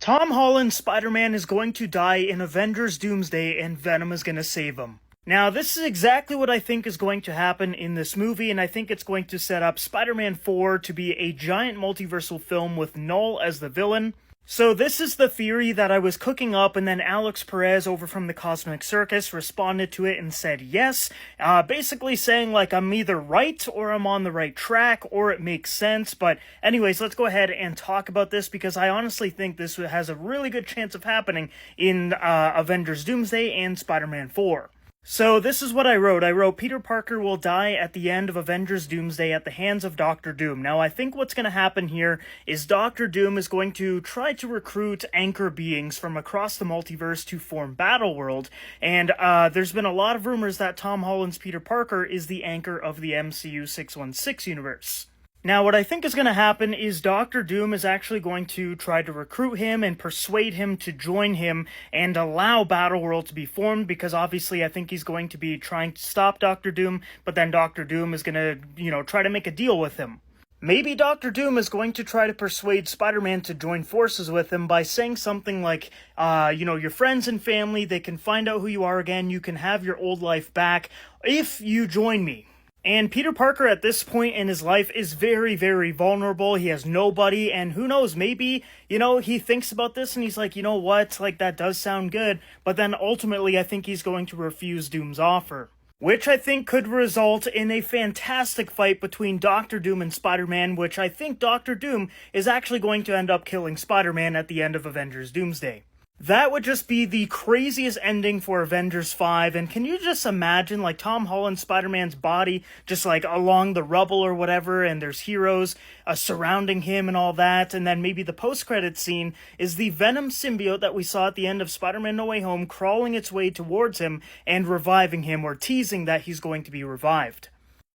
Tom Holland's Spider-Man is going to die in Avengers Doomsday and Venom is going to save him. Now, this is exactly what I think is going to happen in this movie, and I think it's going to set up Spider-Man 4 to be a giant multiversal film with Null as the villain. So this is the theory that I was cooking up, and then Alex Perez over from the Cosmic Circus responded to it and said yes, basically saying like I'm either right or I'm on the right track or it makes sense. But anyways, let's go ahead and talk about this because I honestly think this has a really good chance of happening in Avengers Doomsday and Spider-Man 4. So this is what I wrote. I wrote, Peter Parker will die at the end of Avengers Doomsday at the hands of Doctor Doom. Now, I think what's going to happen here is Doctor Doom is going to try to recruit anchor beings from across the multiverse to form Battleworld. And there's been a lot of rumors that Tom Holland's Peter Parker is the anchor of the MCU 616 universe. Now, what I think is going to happen is Doctor Doom is actually going to try to recruit him and persuade him to join him and allow Battleworld to be formed, because obviously I think he's going to be trying to stop Doctor Doom, but then Doctor Doom is going to, try to make a deal with him. Maybe Doctor Doom is going to try to persuade Spider-Man to join forces with him by saying something like, your friends and family, they can find out who you are again, you can have your old life back if you join me. And Peter Parker at this point in his life is very, very vulnerable. He has nobody, and who knows, maybe, he thinks about this and he's like, you know what, like that does sound good, but then ultimately I think he's going to refuse Doom's offer. Which I think could result in a fantastic fight between Doctor Doom and Spider-Man, which I think Doctor Doom is actually going to end up killing Spider-Man at the end of Avengers Doomsday. That would just be the craziest ending for Avengers 5, and can you just imagine, like, Tom Holland Spider-Man's body just, like, along the rubble or whatever, and there's heroes surrounding him and all that, and then maybe the post-credits scene is the Venom symbiote that we saw at the end of Spider-Man No Way Home crawling its way towards him and reviving him, or teasing that he's going to be revived.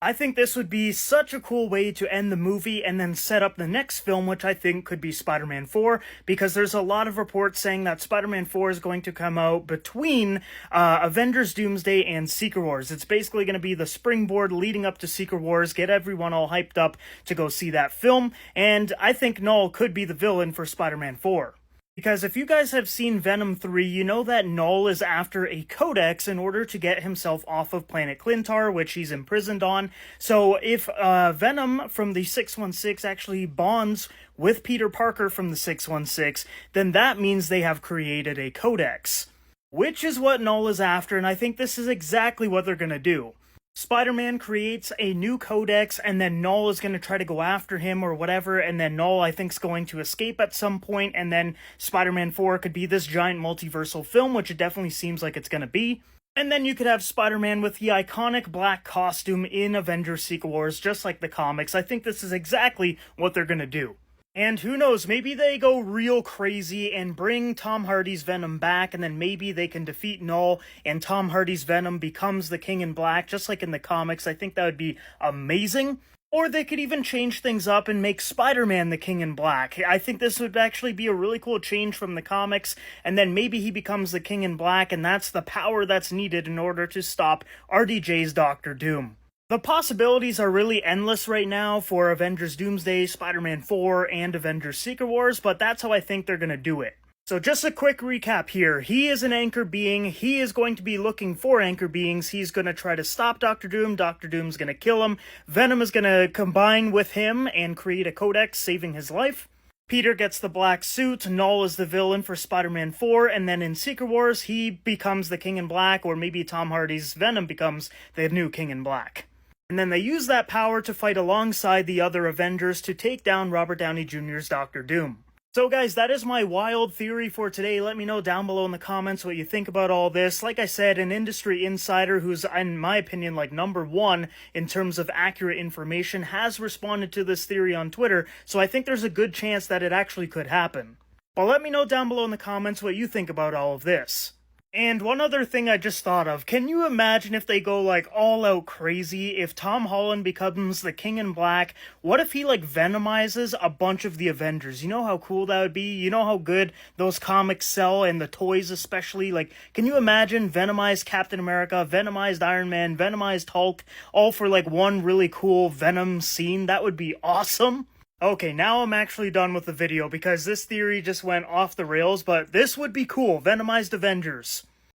I think this would be such a cool way to end the movie and then set up the next film, which I think could be Spider-Man 4, because there's a lot of reports saying that Spider-Man 4 is going to come out between Avengers Doomsday and Secret Wars. It's basically going to be the springboard leading up to Secret Wars, get everyone all hyped up to go see that film, and I think Null could be the villain for Spider-Man 4. Because if you guys have seen Venom 3, you know that Null is after a codex in order to get himself off of planet Clintar, which he's imprisoned on. So if Venom from the 616 actually bonds with Peter Parker from the 616, then that means they have created a codex. Which is what Null is after, and I think this is exactly what they're going to do. Spider-Man creates a new codex, and then Null is going to try to go after him or whatever, and then Null, I think, is going to escape at some point, and then Spider-Man 4 could be this giant multiversal film, which it definitely seems like it's going to be. And then you could have Spider-Man with the iconic black costume in Avengers Secret Wars, just like the comics. I think this is exactly what they're going to do. And who knows, maybe they go real crazy and bring Tom Hardy's Venom back, and then maybe they can defeat Null and Tom Hardy's Venom becomes the King in Black, just like in the comics. I think that would be amazing. Or they could even change things up and make Spider-Man the King in Black. I think this would actually be a really cool change from the comics, and then maybe he becomes the King in Black, and that's the power that's needed in order to stop RDJ's Doctor Doom. The possibilities are really endless right now for Avengers Doomsday, Spider-Man 4, and Avengers Secret Wars, but that's how I think they're going to do it. So just a quick recap here. He is an anchor being. He is going to be looking for anchor beings. He's going to try to stop Doctor Doom. Doctor Doom's going to kill him. Venom is going to combine with him and create a codex, saving his life. Peter gets the black suit, Null is the villain for Spider-Man 4, and then in Secret Wars, he becomes the King in Black, or maybe Tom Hardy's Venom becomes the new King in Black. And then they use that power to fight alongside the other Avengers to take down Robert Downey Jr.'s Doctor Doom. So guys, that is my wild theory for today. Let me know down below in the comments what you think about all this. Like I said, an industry insider who's, in my opinion, like #1 in terms of accurate information has responded to this theory on Twitter, so I think there's a good chance that it actually could happen. But let me know down below in the comments what you think about all of this. And one other thing I just thought of, can you imagine if they go like all out crazy, if Tom Holland becomes the King in Black? What if he like venomizes a bunch of the Avengers? You know how cool that would be? You know how good those comics sell, and the toys especially? Like, can you imagine venomized Captain America, venomized Iron Man, venomized Hulk, all for like one really cool Venom scene? That would be awesome. Okay, now I'm actually done with the video because this theory just went off the rails, but this would be cool. Venomized Avengers.